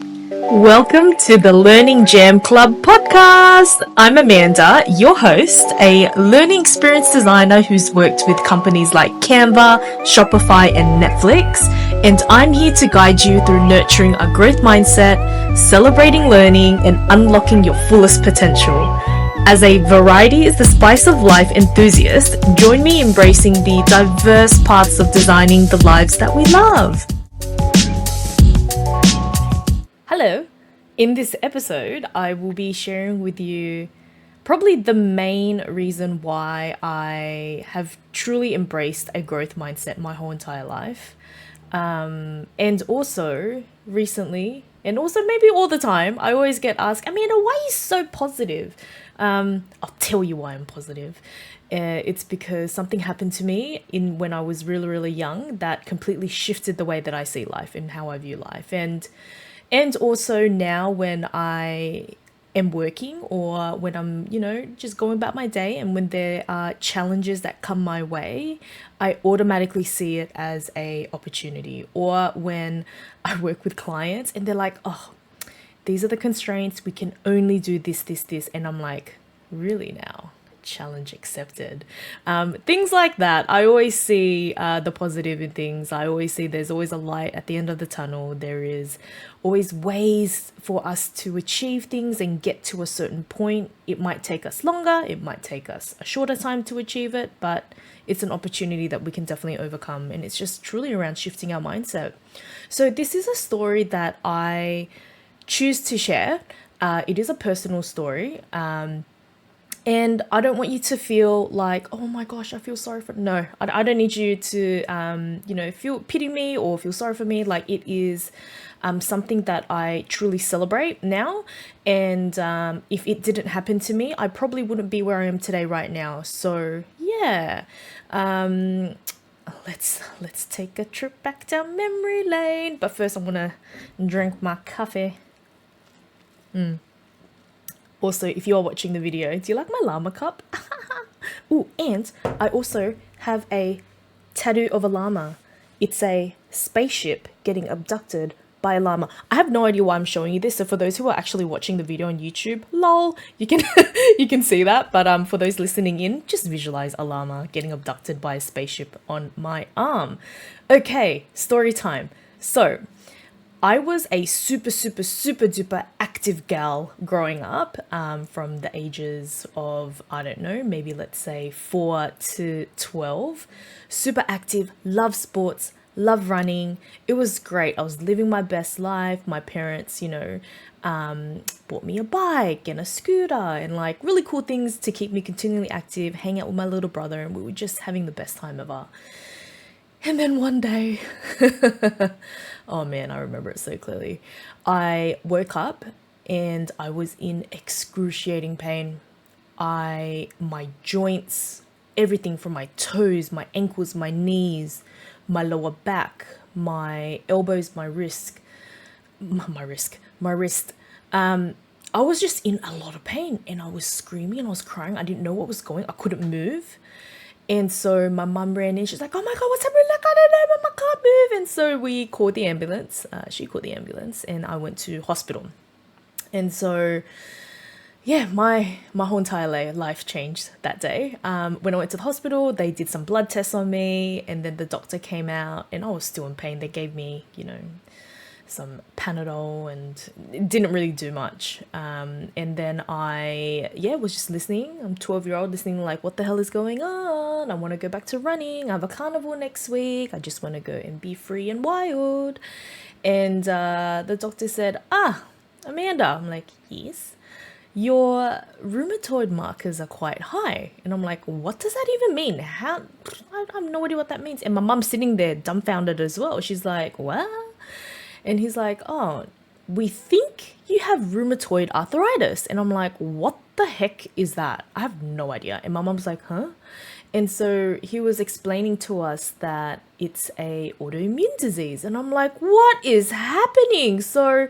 Welcome to the Learning Jam Club podcast. I'm Amanda, your host, a learning experience designer who's worked with companies like Canva, Shopify, and Netflix. And I'm here to guide you through nurturing a growth mindset, celebrating learning, and unlocking your fullest potential. As a variety is the spice of life enthusiast, join me embracing the diverse paths of designing the lives that we love. Hello. In this episode, I will be sharing with you probably the main reason why I have truly embraced a growth mindset my whole entire life. And also recently, and also maybe all the time, I always get asked, Amanda, why are you so positive? I'll tell you why I'm positive. It's because something happened to me when I was really, really young that completely shifted the way that I see life and how I view life. And also now when I am working or when I'm, just going about my day and when there are challenges that come my way, I automatically see it as a opportunity. Or when I work with clients and they're like, oh, these are the constraints. We can only do this, this, this. And I'm like, really now? Challenge accepted. Things like that. I always see the positive in things. I always see there's always a light at the end of the tunnel. There is always ways for us to achieve things and get to a certain point. It might take us longer. It might take us a shorter time to achieve it, but it's an opportunity that we can definitely overcome. And it's just truly around shifting our mindset. So this is a story that I choose to share. It is a personal story. And I don't want you to feel like, oh my gosh, I feel sorry for. No, I don't need you to, feel pity me or feel sorry for me. Like it is something that I truly celebrate now. And if it didn't happen to me, I probably wouldn't be where I am today right now. So yeah, let's take a trip back down memory lane. But first, I'm gonna drink my coffee. Also, if you are watching the video, do you like my llama cup? Ooh, and I also have a tattoo of a llama. It's a spaceship getting abducted by a llama. I have no idea why I'm showing you this. So for those who are actually watching the video on YouTube, lol, you can you can see that. But for those listening in, just visualize a llama getting abducted by a spaceship on my arm. Okay, story time. So I was a super duper active gal growing up from the ages of, I don't know, maybe let's say 4 to 12. Super active, love sports, love running. It was great. I was living my best life. My parents, bought me a bike and a scooter and like really cool things to keep me continually active, hang out with my little brother, and we were just having the best time ever. And then one day, oh man, I remember it so clearly. I woke up and I was in excruciating pain. My joints, everything from my toes, my ankles, my knees, my lower back, my elbows, my wrist. I was just in a lot of pain and I was screaming and I was crying. I didn't know what was going on. I couldn't move. And so my mum ran in. She's like, oh my God, what's happening? Like, I don't know, Mum, I can't move. And so we called the ambulance. She called the ambulance and I went to hospital. And so, yeah, my whole entire life changed that day. When I went to the hospital, they did some blood tests on me. And then the doctor came out and I was still in pain. They gave me, some Panadol and it didn't really do much. And then I was just listening. I'm 12-year-old listening like, what the hell is going on? I want to go back to running. I have a carnival next week. I just want to go and be free and wild. And the doctor said, Amanda. I'm like, yes. Your rheumatoid markers are quite high. And I'm like, what does that even mean? I have no idea what that means. And my mum's sitting there dumbfounded as well. She's like, what? And he's like, oh, we think you have rheumatoid arthritis. And I'm like, what the heck is that? I have no idea. And my mom's like, huh? And so he was explaining to us that it's a autoimmune disease. And I'm like, what is happening? So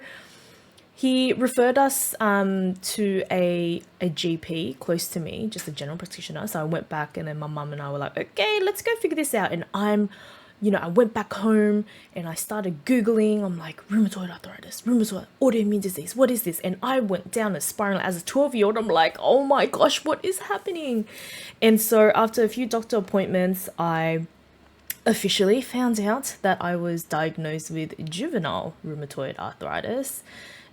he referred us to a GP close to me, just a general practitioner. So I went back and then my mum and I were like, okay, let's go figure this out. And I'm I went back home and I started Googling. I'm like, rheumatoid arthritis, rheumatoid, autoimmune disease, what is this? And I went down a spiral as a 12-year-old. I'm like, oh my gosh, what is happening? And so after a few doctor appointments, I officially found out that I was diagnosed with juvenile rheumatoid arthritis,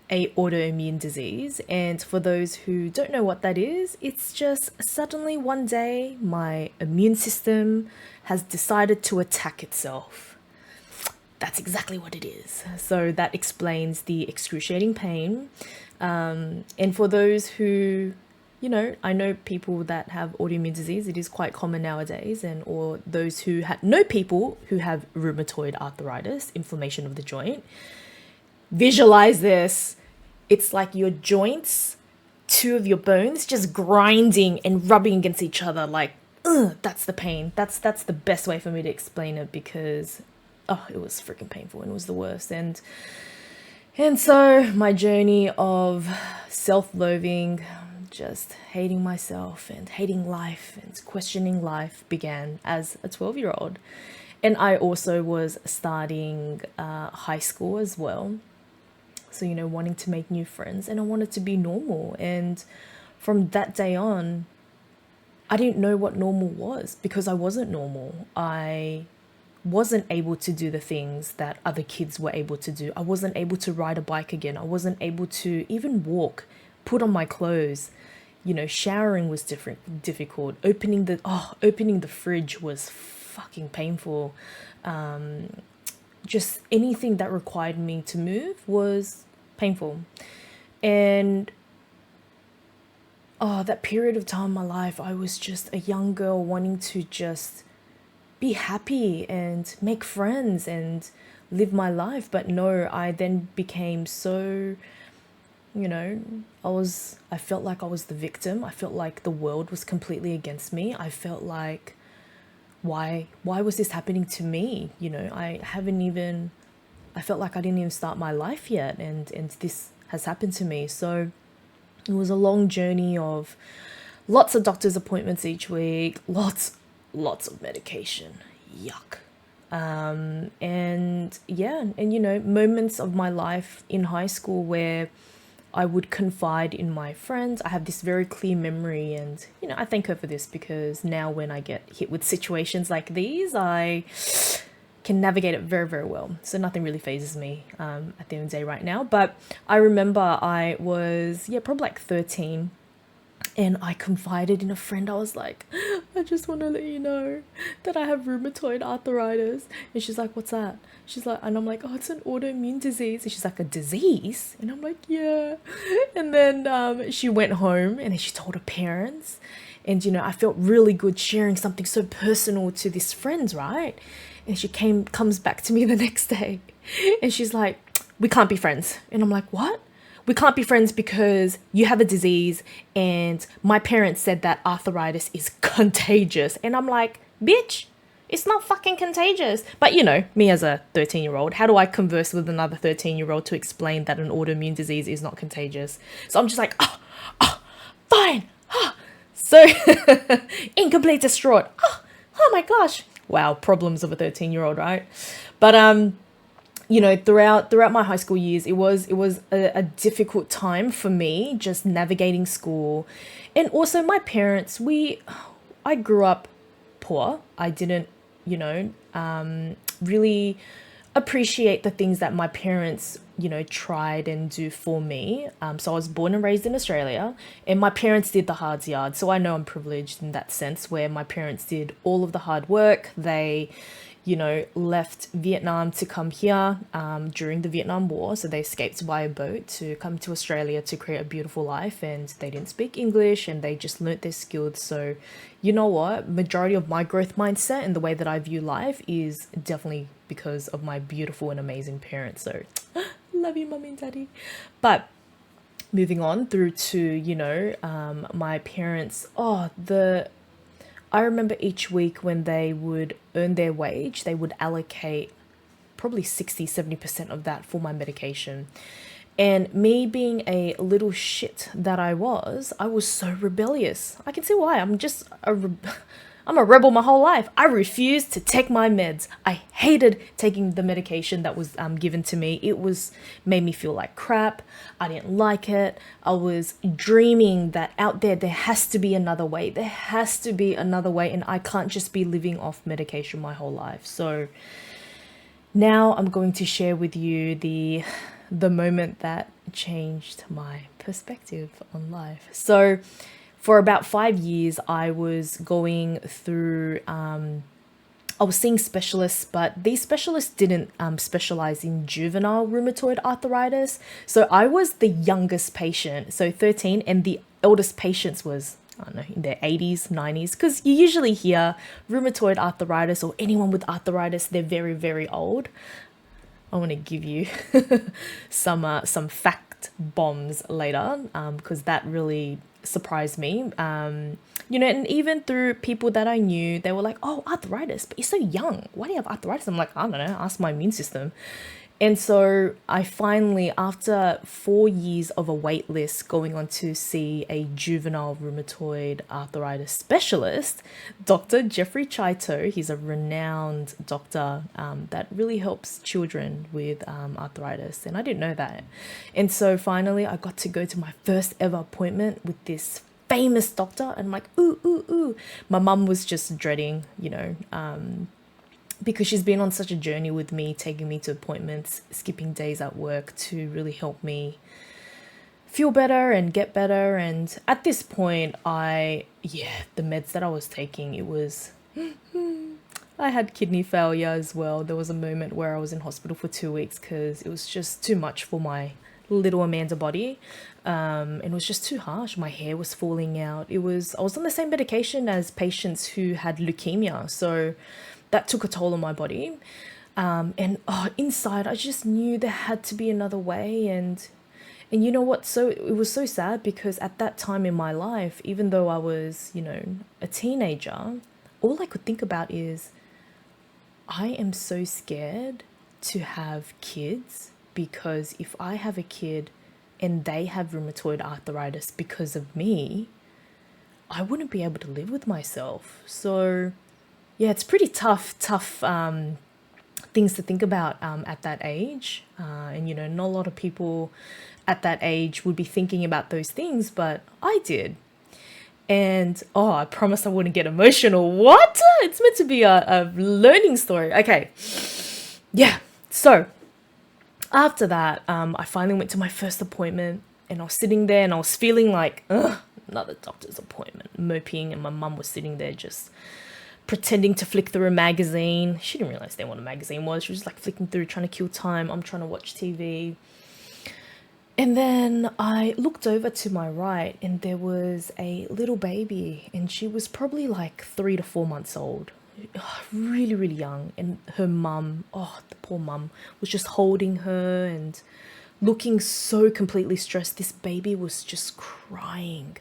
a autoimmune disease. And for those who don't know what that is, it's just suddenly one day my immune system has decided to attack itself. That's exactly what it is. So that explains the excruciating pain. And for those who, I know people that have autoimmune disease, it is quite common nowadays, or those who know people who have rheumatoid arthritis, inflammation of the joint. Visualize this. It's like your joints, two of your bones just grinding and rubbing against each other. Like, that's the pain. That's the best way for me to explain it, because it was freaking painful and it was the worst. And so my journey of self-loathing, just hating myself and hating life and questioning life began as a 12-year-old. And I also was starting high school as well. So, wanting to make new friends, and I wanted to be normal. And from that day on, I didn't know what normal was, because I wasn't normal. I wasn't able to do the things that other kids were able to do. I wasn't able to ride a bike again. I wasn't able to even walk, put on my clothes. Showering was difficult. Opening the fridge was fucking painful. Just anything that required me to move was painful. And that period of time in my life, I was just a young girl wanting to just be happy and make friends and live my life. But no, I then became so, I felt like I was the victim. I felt like the world was completely against me. I felt like, why was this happening to me? I felt like I didn't even start my life yet, and this has happened to me. So it was a long journey of lots of doctor's appointments each week, lots of medication. Yuck. Moments of my life in high school where I would confide in my friends. I have this very clear memory, and I thank her for this, because now when I get hit with situations like these, I can navigate it very, very well. So nothing really phases me at the end of the day right now. But I remember I was probably like 13, and I confided in a friend. I was like, I just want to let you know that I have rheumatoid arthritis. And she's like, what's that? She's like, and I'm like, oh, it's an autoimmune disease. And she's like, a disease? And I'm like, yeah. And then she went home and then she told her parents. And, I felt really good sharing something so personal to this friend, right? And she comes back to me the next day and she's like, we can't be friends. And I'm like, what? We can't be friends because you have a disease and my parents said that arthritis is contagious. And I'm like, bitch, it's not fucking contagious. But me as a 13-year-old, how do I converse with another 13-year-old to explain that an autoimmune disease is not contagious? So I'm just like, fine. So incomplete, distraught. Oh my gosh. Wow, problems of a 13-year-old, right? But throughout my high school years, it was a difficult time for me, just navigating school. And also my parents, I grew up poor. I didn't, really appreciate the things that my parents, tried and do for me. So I was born and raised in Australia, and my parents did the hard yard. So I know I'm privileged in that sense, where my parents did all of the hard work. They, left Vietnam to come here during the Vietnam War. So they escaped by a boat to come to Australia to create a beautiful life. And they didn't speak English and they just learnt their skills. So you know what? Majority of my growth mindset and the way that I view life is definitely because of my beautiful and amazing parents. So love you, mommy and daddy. But moving on through to, my parents, I remember each week when they would earn their wage, they would allocate probably 60-70% of that for my medication. And me being a little shit that I was so rebellious. I can see why. I'm a rebel my whole life. I refused to take my meds. I hated taking the medication that was given to me. It was made me feel like crap. I didn't like it. I was dreaming that out there has to be another way. There has to be another way, and I can't just be living off medication my whole life. So now I'm going to share with you the moment that changed my perspective on life. So for about 5 years, I was going through, I was seeing specialists, but these specialists didn't specialize in juvenile rheumatoid arthritis. So I was the youngest patient, so 13, and the eldest patients was, I don't know, in their 80s, 90s, because you usually hear rheumatoid arthritis or anyone with arthritis, they're very, very old. I want to give you some fact bombs later, because that really surprised me. And even through people that I knew, they were like, "Oh, arthritis, but you're so young. Why do you have arthritis?" I'm like, I don't know. Ask my immune system. And so I finally, after 4 years of a wait list, going on to see a juvenile rheumatoid arthritis specialist, Dr. Jeffrey Chaito. He's a renowned doctor that really helps children with arthritis. And I didn't know that. And so finally, I got to go to my first ever appointment with this famous doctor. And I'm like, ooh, ooh, ooh. My mum was just dreading, because she's been on such a journey with me, taking me to appointments, skipping days at work to really help me feel better and get better. And at this point, the meds that I was taking, I had kidney failure as well. There was a moment where I was in hospital for 2 weeks because it was just too much for my little Amanda body. And it was just too harsh. My hair was falling out. I was on the same medication as patients who had leukemia. So that took a toll on my body. Inside, I just knew there had to be another way. And you know what? So it was so sad because at that time in my life, even though I was, a teenager, all I could think about is, I am so scared to have kids, because if I have a kid and they have rheumatoid arthritis because of me, I wouldn't be able to live with myself. So yeah, it's pretty tough things to think about at that age. And not a lot of people at that age would be thinking about those things, but I did. And I promised I wouldn't get emotional. What? It's meant to be a learning story. Okay. Yeah. So after that, I finally went to my first appointment, and I was sitting there and I was feeling like, ugh, another doctor's appointment, moping, and my mum was sitting there just pretending to flick through a magazine. She didn't realize then what a magazine was. She was like flicking through, trying to kill time. I'm trying to watch TV. And then I looked over to my right, and there was a little baby, and she was probably like 3 to 4 months old. Really, really young. And her mum, the poor mum, was just holding her and looking so completely stressed. This baby was just crying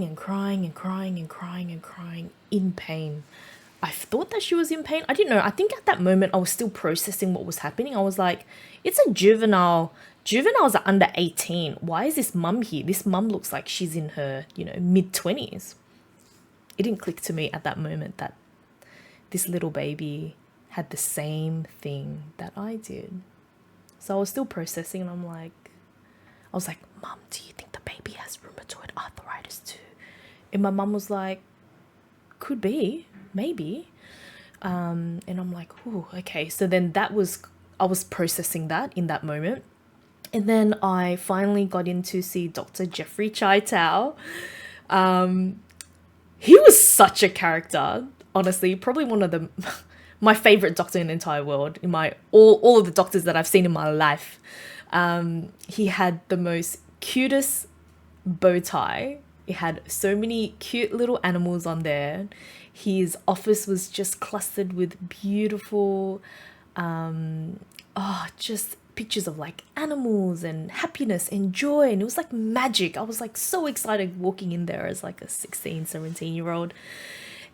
and crying and crying and crying and crying in pain. I thought that she was in pain. I didn't know. I think at that moment I was still processing what was happening. I was like, it's a juvenile. Juveniles are under 18. Why is this mum here? This mum looks like she's in her, mid-20s. It didn't click to me at that moment that this little baby had the same thing that I did. So I was still processing, and I was like, Mum, do you think the baby has rheumatoid arthritis too? And my mum was like, could be, maybe. And I'm like, ooh, okay. So then I was processing that in that moment. And then I finally got in to see Dr. Jeffrey Chaitao. He was such a character, honestly, probably one of my favorite doctor in the entire world, in all of the doctors that I've seen in my life. He had the most cutest bow tie. It had so many cute little animals on there. His office was just clustered with beautiful, just pictures of like animals and happiness and joy, and it was like magic. I was like so excited walking in there as like a 16, 17-year-old.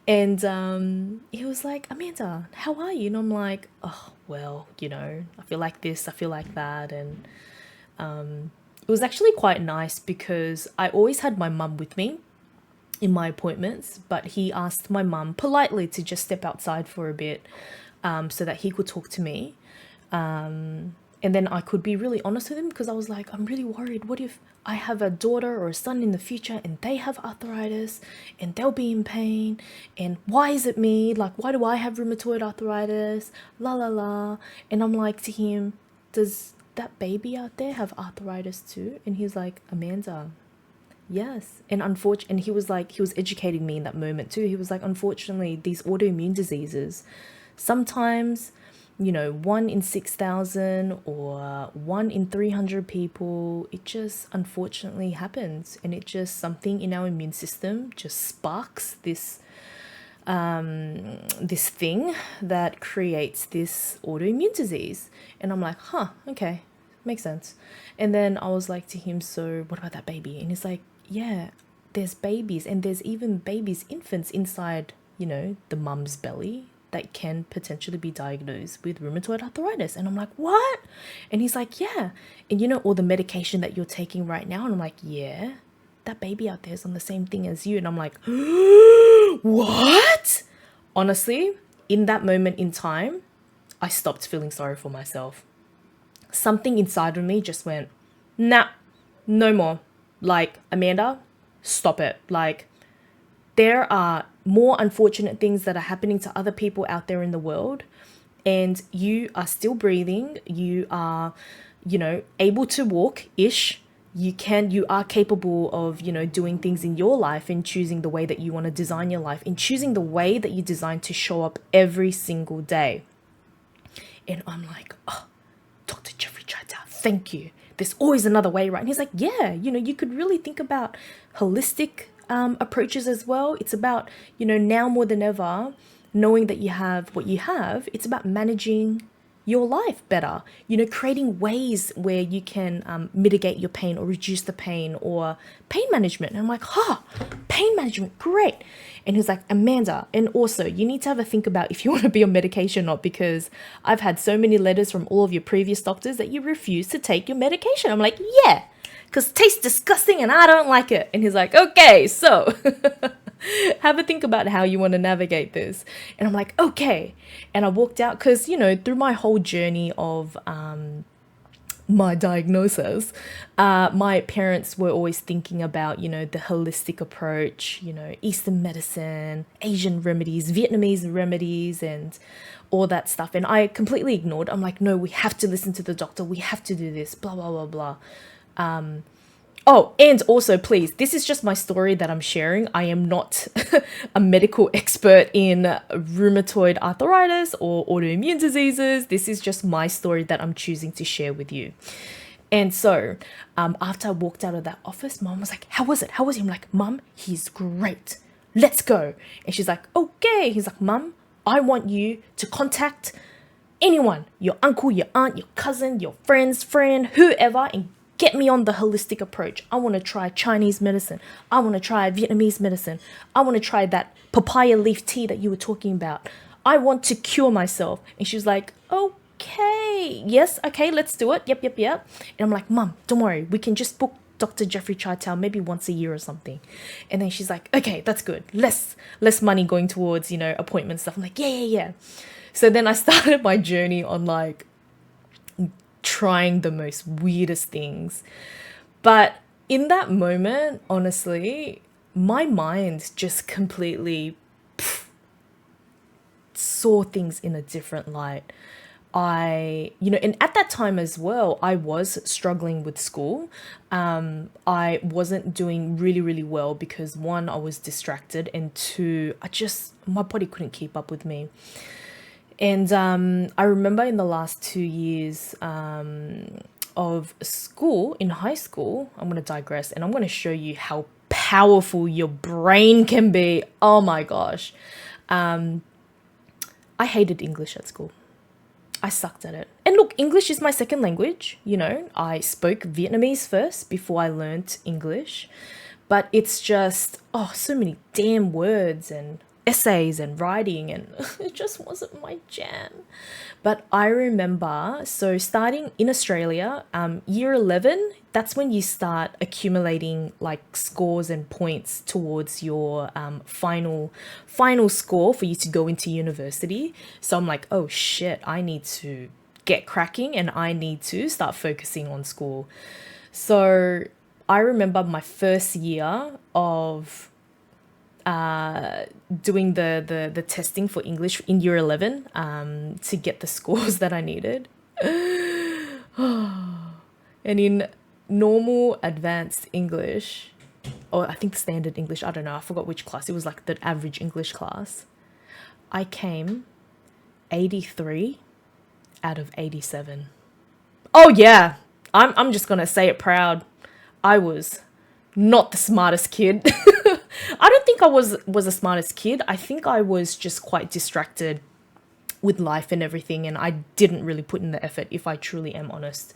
And he was like, Amanda, how are you? And I'm like, oh, well, I feel like this, I feel like that. And it was actually quite nice because I always had my mum with me. in my appointments, but he asked my mum politely to just step outside for a bit, so that he could talk to me. And then I could be really honest with him, because I was like, I'm really worried. What if I have a daughter or a son in the future and they have arthritis and they'll be in pain? And why is it me? Like, why do I have rheumatoid arthritis? La la la. And I'm like to him, does that baby out there have arthritis too? And he's like, Amanda, yes. And unfortunately, and he was like, he was educating me in that moment too. He was like, unfortunately, these autoimmune diseases, sometimes, 1 in 6,000 or 1 in 300 people, it just unfortunately happens. And it just, something in our immune system just sparks this thing that creates this autoimmune disease. And I'm like, huh, okay, makes sense. And then I was like to him, so what about that baby? And he's like, yeah, there's babies, and there's even babies, infants inside, the mum's belly that can potentially be diagnosed with rheumatoid arthritis. And I'm like, what? And he's like, yeah. And all the medication that you're taking right now? And I'm like, yeah, that baby out there is on the same thing as you. And I'm like, what? Honestly, in that moment in time, I stopped feeling sorry for myself. Something inside of me just went, nah, no more. Like, Amanda, stop it. Like, there are more unfortunate things that are happening to other people out there in the world, and you are still breathing. You are, able to walk-ish. You are capable of, doing things in your life and choosing the way that you want to design your life and choosing the way that you design to show up every single day. And I'm like, oh, Dr. Jeffrey Chita, thank you. There's always another way, right? And he's like, yeah, you could really think about holistic approaches as well. It's about, now more than ever, knowing that you have what you have, it's about managing your life better, creating ways where you can mitigate your pain or reduce the pain, or pain management. And I'm like, pain management, great. And he's like, Amanda, and also you need to have a think about if you want to be on medication or not, because I've had so many letters from all of your previous doctors that you refuse to take your medication. I'm like, yeah, because it tastes disgusting and I don't like it. And he's like, okay, so have a think about how you want to navigate this. And I'm like, okay. And I walked out because, through my whole journey of my diagnosis, my parents were always thinking about, the holistic approach, Eastern medicine, Asian remedies, Vietnamese remedies, and all that stuff. And I completely ignored. I'm like, no, we have to listen to the doctor. We have to do this, blah, blah, blah, blah. Oh, and also, please, this is just my story that I'm sharing. I am not a medical expert in rheumatoid arthritis or autoimmune diseases. This is just my story that I'm choosing to share with you. And so after I walked out of that office, Mom was like, how was it? How was he? I'm like, Mom, he's great. Let's go. And she's like, okay. He's like, Mom, I want you to contact anyone, your uncle, your aunt, your cousin, your friend's friend, whoever, and get me on the holistic approach. I want to try Chinese medicine. I want to try Vietnamese medicine. I want to try that papaya leaf tea that you were talking about. I want to cure myself. And she's like, okay, yes, okay, let's do it. Yep. And I'm like, Mom, don't worry. We can just book Dr. Jeffrey Chaital maybe once a year or something. And then she's like, okay, that's good. Less money going towards, appointment stuff. I'm like, yeah. So then I started my journey on like trying the most weirdest things. But in that moment, honestly, my mind just completely saw things in a different light. And at that time as well, I was struggling with school. I wasn't doing really, really well because one, I was distracted, and two, my body couldn't keep up with me. And I remember in the last 2 years of school, in high school, I'm going to digress and I'm going to show you how powerful your brain can be. Oh my gosh. I hated English at school. I sucked at it. And look, English is my second language. I spoke Vietnamese first before I learnt English. But it's just, so many damn words and essays and writing, and it just wasn't my jam. But I remember, so starting in Australia, year 11, that's when you start accumulating like scores and points towards your final score for you to go into university. So I'm like, oh shit, I need to get cracking and I need to start focusing on school. So I remember my first year of doing the testing for English in year 11 to get the scores that I needed. And in normal advanced English, or I think standard English, I don't know, I forgot which class. It was like the average English class. I came 83 out of 87. Oh yeah, I'm just gonna say it proud. I was not the smartest kid. I don't think I was the smartest kid. I think I was just quite distracted with life and everything, and I didn't really put in the effort, if I truly am honest.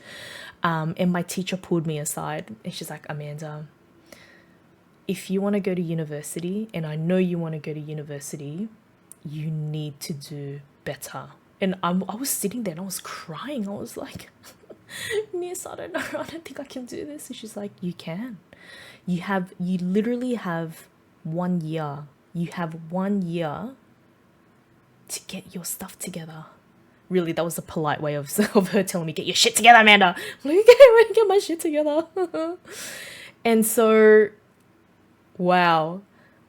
And my teacher pulled me aside and she's like, Amanda, if you want to go to university, and I know you want to go to university, you need to do better. And I was sitting there and I was crying. I was like, Miss, I don't know. I don't think I can do this. And she's like, you can. You literally have 1 year. You have 1 year to get your stuff together. Really, that was a polite way of her telling me, get your shit together, Amanda. I'm like, okay, I'm gonna get my shit together. And so, wow.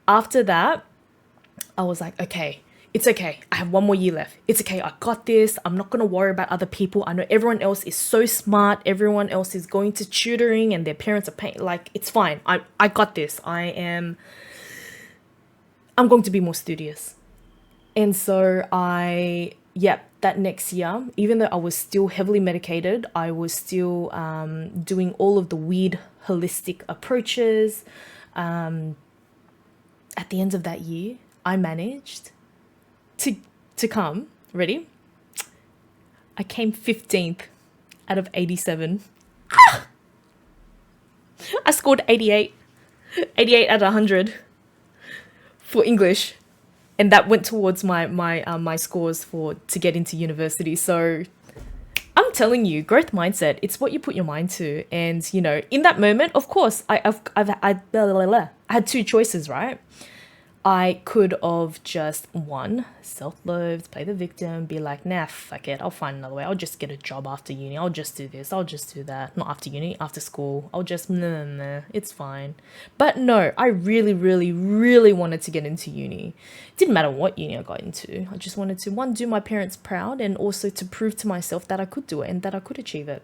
After that, I was like, okay, it's okay. I have 1 more year left. It's okay. I got this. I'm not going to worry about other people. I know everyone else is so smart. Everyone else is going to tutoring and their parents are paying. Like, it's fine. I got this. I'm going to be more studious. And so that next year, even though I was still heavily medicated, I was still doing all of the weird holistic approaches. At the end of that year, I managed to come, ready? I came 15th out of 87. I scored 88 out of 100 for English. And that went towards my scores to get into university. So I'm telling you, growth mindset, it's what you put your mind to. And, you know, in that moment, of course, I had two choices, right? I could have just, one, self-loathed, play the victim, be like, nah, fuck it, I'll find another way. I'll just get a job after uni. I'll just do this. I'll just do that. Not after uni, after school. I'll just, nah, it's fine. But no, I really, really, really wanted to get into uni. It didn't matter what uni I got into. I just wanted to, one, do my parents proud, and also to prove to myself that I could do it and that I could achieve it.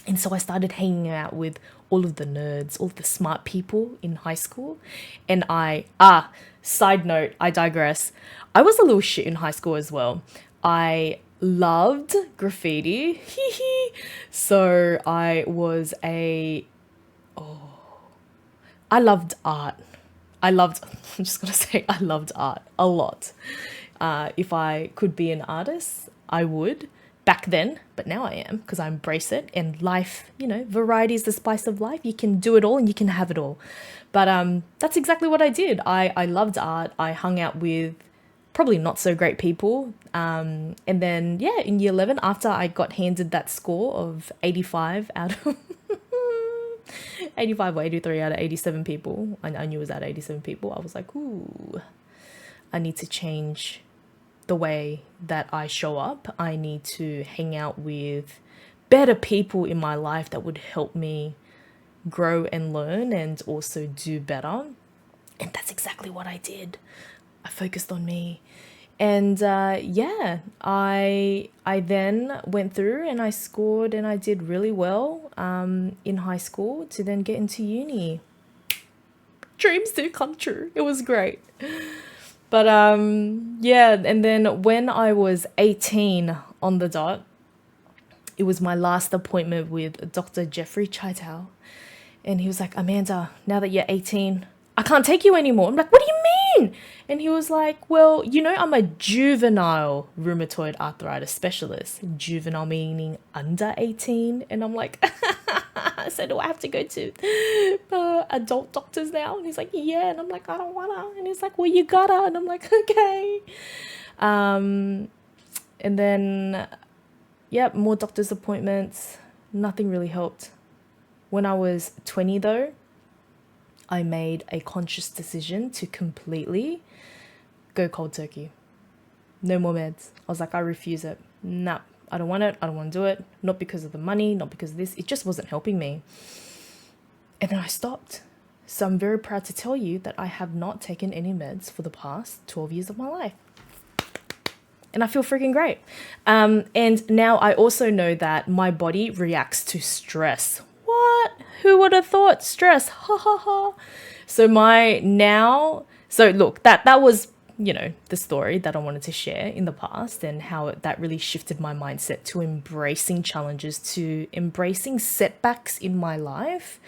And so I started hanging out with all of the nerds, all of the smart people in high school. And side note, I digress. I was a little shit in high school as well. I loved graffiti. So I loved art. I'm just gonna say I loved art a lot. If I could be an artist, I would. Back then, but now I am, because I embrace it. And life, you know, variety is the spice of life. You can do it all and you can have it all. But that's exactly what I did. I loved art. I hung out with probably not so great people. And then, in year 11, after I got handed that score of 85 out of 85 or 83 out of 87 people, I knew it was out of 87 people, I was like, ooh, I need to change the way that I show up. I need to hang out with better people in my life that would help me grow and learn and also do better. And that's exactly what I did. I focused on me. And I then went through and I scored and I did really well in high school to then get into uni. Dreams do come true. It was great. But and then when I was 18 on the dot, it was my last appointment with Dr. Jeffrey Chaital. And he was like, Amanda, now that you're 18, I can't take you anymore. I'm like, what do you mean? And he was like, well, you know, I'm a juvenile rheumatoid arthritis specialist. Juvenile meaning under 18. And I'm like, So do I have to go to adult doctors now? And he's like, yeah. And I'm like, I don't wanna. And he's like, well, you gotta. And I'm like, okay. And then, yep, more doctor's appointments. Nothing really helped. When I was 20 though, I made a conscious decision to completely go cold turkey. No more meds. I was like, I refuse it. Nah, I don't want it. I don't want to do it. Not because of the money, not because of this. It just wasn't helping me. And then I stopped. So I'm very proud to tell you that I have not taken any meds for the past 12 years of my life. And I feel freaking great. And now I also know that my body reacts to stress. What? Who would have thought? Stress. Ha ha ha. So look, that was, the story that I wanted to share in the past, and how that really shifted my mindset to embracing challenges, to embracing setbacks in my life.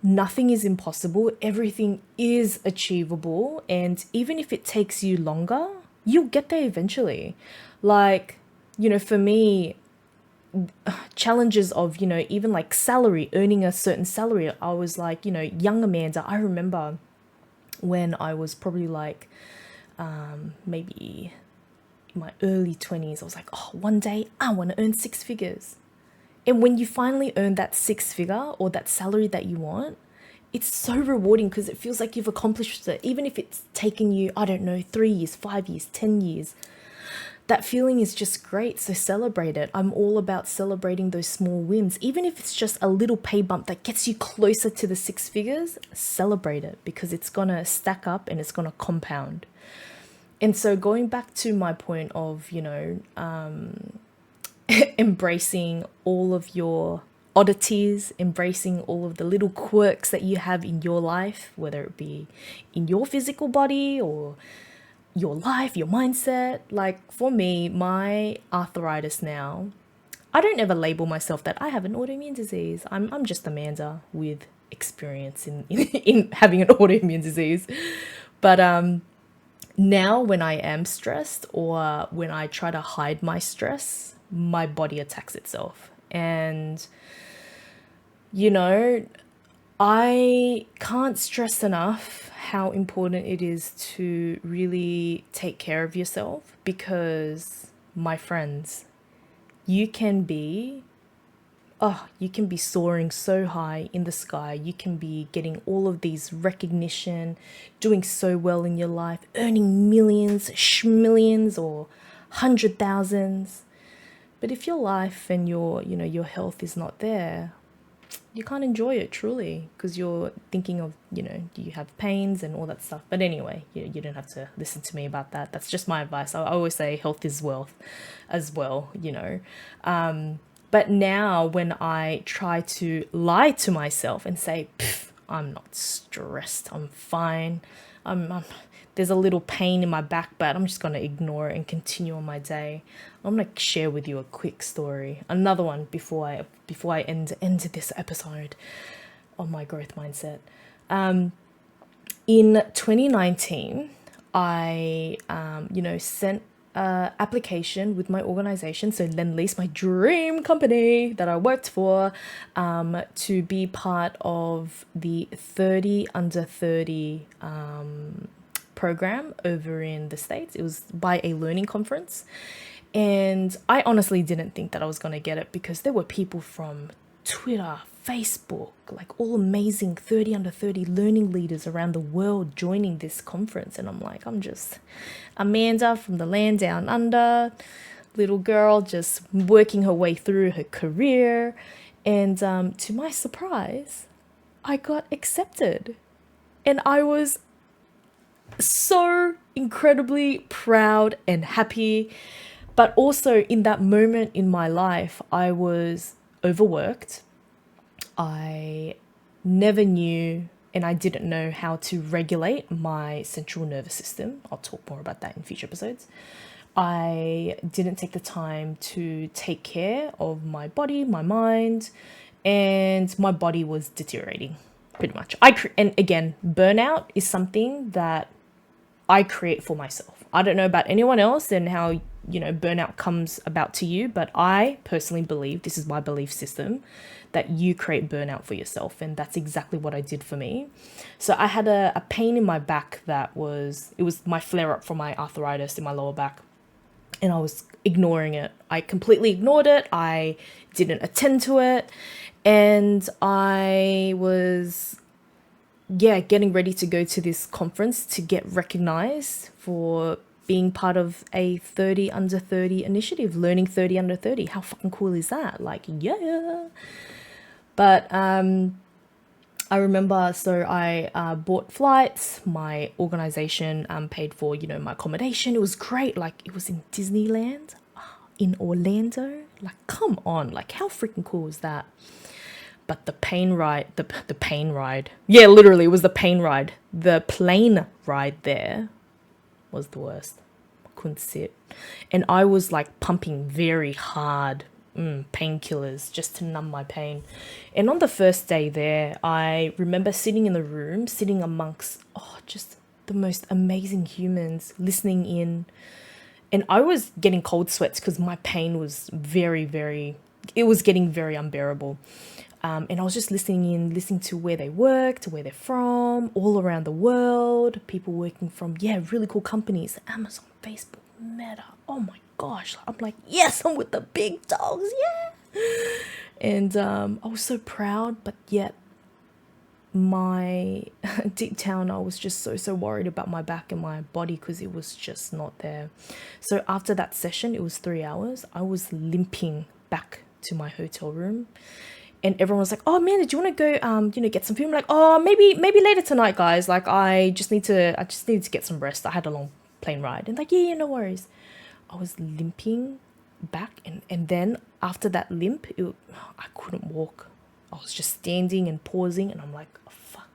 Nothing is impossible. Everything is achievable. And even if it takes you longer, you'll get there eventually. Like, for me, challenges of, even like salary, earning a certain salary. I was like, young Amanda, I remember when I was probably like, maybe in my early 20s, I was like, oh, one day I want to earn 6 figures. And when you finally earn that 6 figure or that salary that you want, it's so rewarding because it feels like you've accomplished it. Even if it's taken you, 3 years, 5 years, 10 years, that feeling is just great. So celebrate it. I'm all about celebrating those small wins. Even if it's just a little pay bump that gets you closer to the 6 figures, celebrate it, because it's going to stack up and it's going to compound. And so going back to my point of, embracing all of your oddities, embracing all of the little quirks that you have in your life, whether it be in your physical body or your life, your mindset. Like for me, my arthritis now, I don't ever label myself that I have an autoimmune disease. I'm just Amanda with experience in having an autoimmune disease. But now when I am stressed or when I try to hide my stress, my body attacks itself. And, I can't stress enough how important it is to really take care of yourself, because, my friends, you can be soaring so high in the sky. You can be getting all of these recognition, doing so well in your life, earning millions, schmillions, or 100,000s. But if your life and your health is not there, you can't enjoy it truly, because you're thinking of, do you have pains and all that stuff. But anyway, you don't have to listen to me about that. That's just my advice. I always say health is wealth as well, But now when I try to lie to myself and say, I'm not stressed, I'm fine, there's a little pain in my back, but I'm just going to ignore it and continue on my day. I'm going to share with you a quick story. Another one before I end this episode of my growth mindset. In 2019, I, sent an application with my organization, so Lend-Lease, my dream company that I worked for, to be part of the 30 under 30 program over in the States. It was by a learning conference. And I honestly didn't think that I was going to get it, because there were people from Twitter, Facebook, like all amazing 30 under 30 learning leaders around the world joining this conference. And I'm like, I'm just Amanda from the land down under, little girl just working her way through her career. And to my surprise, I got accepted. And I was so incredibly proud and happy. But also in that moment in my life, I was overworked. I never knew, and I didn't know how to regulate my central nervous system. I'll talk more about that in future episodes. I didn't take the time to take care of my body, my mind, and my body was deteriorating pretty much. And again, burnout is something that I create for myself. I don't know about anyone else and how burnout comes about to you. But I personally believe, this is my belief system, that you create burnout for yourself. And that's exactly what I did for me. So I had a pain in my back it was my flare up from my arthritis in my lower back. And I was ignoring it. I completely ignored it. I didn't attend to it. And I was, getting ready to go to this conference to get recognized for being part of a 30 under 30 initiative, learning 30 under 30. How fucking cool is that? Like, yeah. But I remember, so I bought flights. My organization paid for, my accommodation. It was great. Like, it was in Disneyland in Orlando. Like, come on. Like, how freaking cool is that? But the plane ride, yeah, literally, it was the plane ride. The plane ride there was the worst. I couldn't sit. And I was like pumping very hard painkillers just to numb my pain. And on the first day there, I remember sitting in the room, sitting amongst, just the most amazing humans, listening in. And I was getting cold sweats because my pain was it was getting very unbearable. And I was just listening to where they worked, where they're from, all around the world, people working from, really cool companies, Amazon, Facebook, Meta. Oh my gosh. I'm like, yes, I'm with the big dogs. Yeah. And I was so proud, but yet my deep down, I was just so worried about my back and my body because it was just not there. So after that session, it was 3 hours. I was limping back to my hotel room. And everyone was like, oh man, do you want to go, get some food? I'm like, oh, maybe later tonight, guys. Like, I just need to get some rest. I had a long plane ride. And like, yeah, no worries. I was limping back. And then after that limp, I couldn't walk. I was just standing and pausing. And I'm like, oh, fuck.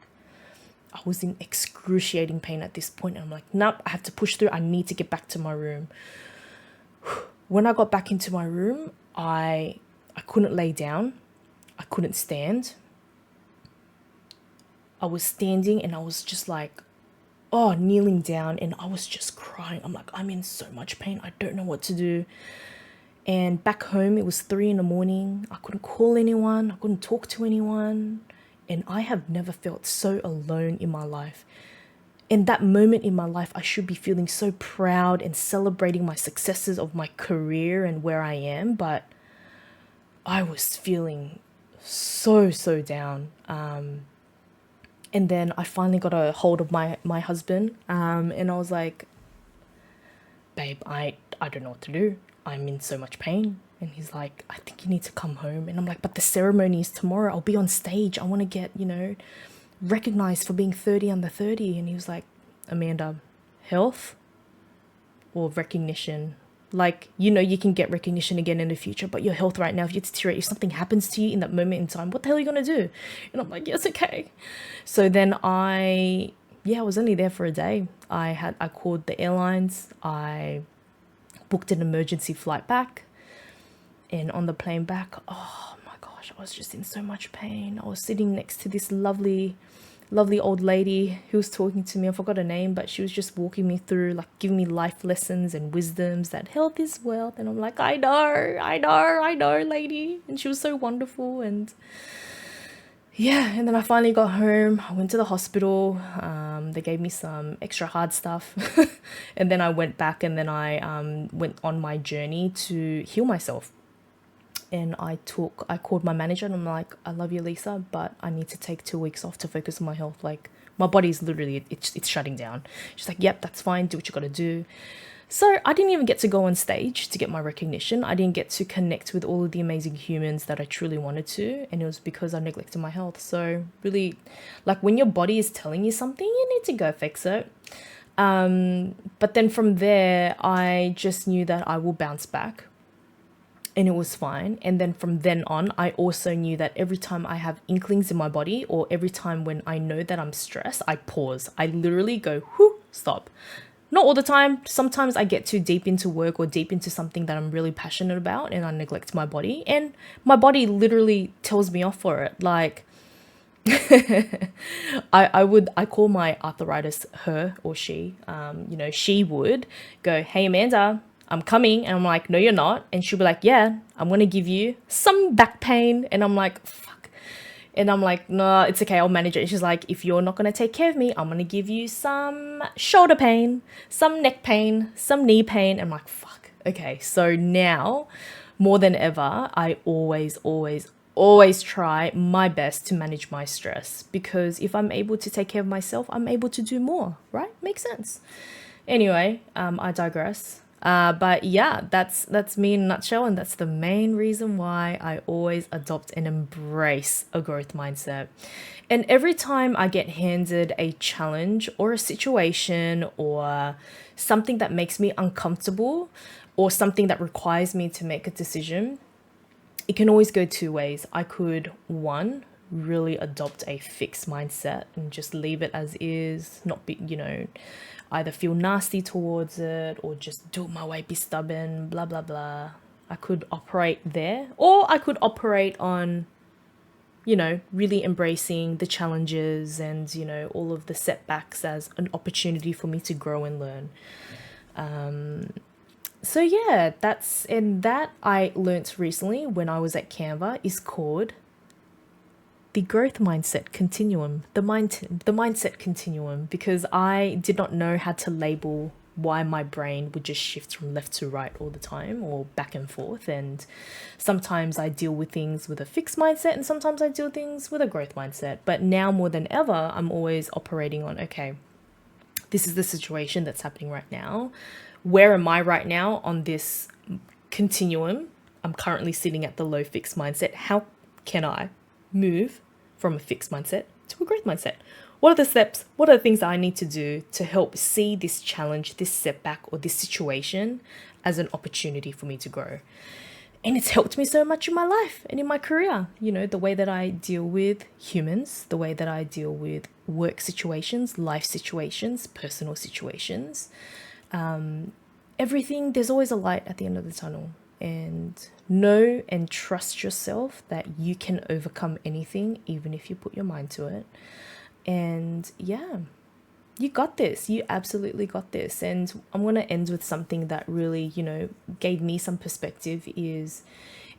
I was in excruciating pain at this point. And I'm like, nope, I have to push through. I need to get back to my room. When I got back into my room, I couldn't lay down. I couldn't stand. I was standing and I was just like, kneeling down, and I was just crying. I'm like, I'm in so much pain. I don't know what to do. And back home, it was 3 a.m. I couldn't call anyone. I couldn't talk to anyone. And I have never felt so alone in my life. In that moment in my life, I should be feeling so proud and celebrating my successes of my career and where I am. But I was feeling so down. And then I finally got a hold of my husband, and I was like, babe, I don't know what to do. I'm in so much pain. And he's like, I think you need to come home. And I'm like, but the ceremony is tomorrow. I'll be on stage. I want to get, recognized for being 30 under 30. And he was like, Amanda, health or recognition? Like, you can get recognition again in the future, but your health right now, if you deteriorate, if something happens to you in that moment in time, what the hell are you going to do? And I'm like, yes, okay. So then I was only there for a day. I called the airlines. I booked an emergency flight back. And on the plane back, oh my gosh, I was just in so much pain. I was sitting next to this lovely old lady who was talking to me. I forgot her name, but she was just walking me through, like, giving me life lessons and wisdoms that health is wealth. And I'm like, I know, lady. And she was so wonderful. And and then I finally got home. I went to the hospital. They gave me some extra hard stuff. And then I went back, and then I went on my journey to heal myself. And I called my manager, and I'm like, I love you, Lisa, but I need to take 2 weeks off to focus on my health. Like, my body's literally, it's shutting down. She's like, yep, that's fine. Do what you got to do. So I didn't even get to go on stage to get my recognition. I didn't get to connect with all of the amazing humans that I truly wanted to. And it was because I neglected my health. So really, like, when your body is telling you something, you need to go fix it. But then from there, I just knew that I will bounce back. And it was fine. And then from then on, I also knew that every time I have inklings in my body, or every time when I know that I'm stressed, I pause. I literally go, whoo, stop. Not all the time. Sometimes I get too deep into work or deep into something that I'm really passionate about, and I neglect my body. And my body literally tells me off for it. Like, I call my arthritis her or she. She would go, hey, Amanda, I'm coming. And I'm like, no, you're not. And she'll be like, yeah, I'm going to give you some back pain. And I'm like, fuck. And I'm like, no, it's okay. I'll manage it. And she's like, if you're not going to take care of me, I'm going to give you some shoulder pain, some neck pain, some knee pain. And I'm like, fuck. Okay. So now more than ever, I always try my best to manage my stress, because if I'm able to take care of myself, I'm able to do more, right? Makes sense. Anyway, I digress. But yeah, that's me in a nutshell, and that's the main reason why I always adopt and embrace a growth mindset. And every time I get handed a challenge or a situation or something that makes me uncomfortable or something that requires me to make a decision, it can always go two ways. I could, one, really adopt a fixed mindset and just leave it as is, not be, either feel nasty towards it or just do it my way, be stubborn, blah, blah, blah. I could operate there, or I could operate on, really embracing the challenges and, all of the setbacks as an opportunity for me to grow and learn. So yeah, that I learnt recently when I was at Canva is called the growth mindset continuum, the mindset continuum, because I did not know how to label why my brain would just shift from left to right all the time or back and forth. And sometimes I deal with things with a fixed mindset and sometimes I deal with things with a growth mindset. But now more than ever, I'm always operating on, okay, this is the situation that's happening right now. Where am I right now on this continuum? I'm currently sitting at the low fixed mindset. How can I move from a fixed mindset to a growth mindset? What are the steps? What are the things that I need to do to help see this challenge, this setback, or this situation as an opportunity for me to grow? And it's helped me so much in my life and in my career. The way that I deal with humans, the way that I deal with work situations, life situations, personal situations. Everything, there's always a light at the end of the tunnel, and know and trust yourself that you can overcome anything, even if you put your mind to it. And yeah, you got this. You absolutely got this. And I'm going to end with something that really, gave me some perspective is,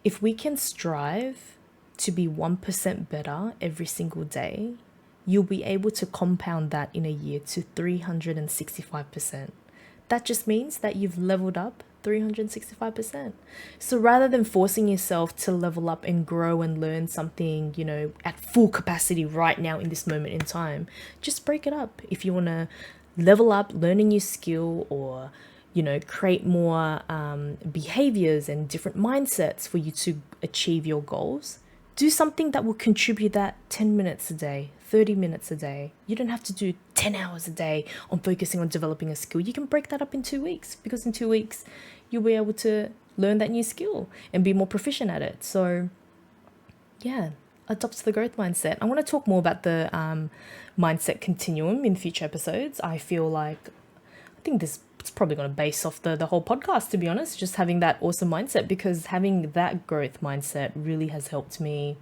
if we can strive to be 1% better every single day, you'll be able to compound that in a year to 365%. That just means that you've leveled up 365%. So rather than forcing yourself to level up and grow and learn something, at full capacity right now in this moment in time, just break it up. If you want to level up, learn a new skill, or, create more behaviors and different mindsets for you to achieve your goals, do something that will contribute that 10 minutes a day, 30 minutes a day. You don't have to do 10 hours a day on focusing on developing a skill. You can break that up in 2 weeks, because in 2 weeks, you'll be able to learn that new skill and be more proficient at it. So yeah, adopt the growth mindset. I want to talk more about the mindset continuum in future episodes. I think it's probably going to base off the whole podcast, to be honest, just having that awesome mindset, because having that growth mindset really has helped me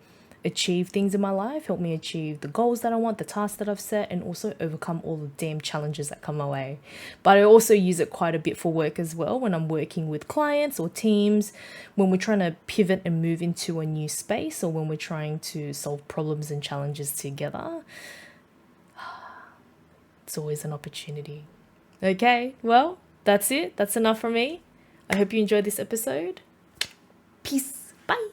achieve things in my life, helped me achieve the goals that I want, the tasks that I've set, and also overcome all the damn challenges that come my way. But I also use it quite a bit for work as well, when I'm working with clients or teams, when we're trying to pivot and move into a new space, or when we're trying to solve problems and challenges together. It's always an opportunity. Okay, well, that's it. That's enough from me. I hope you enjoyed this episode. Peace. Bye.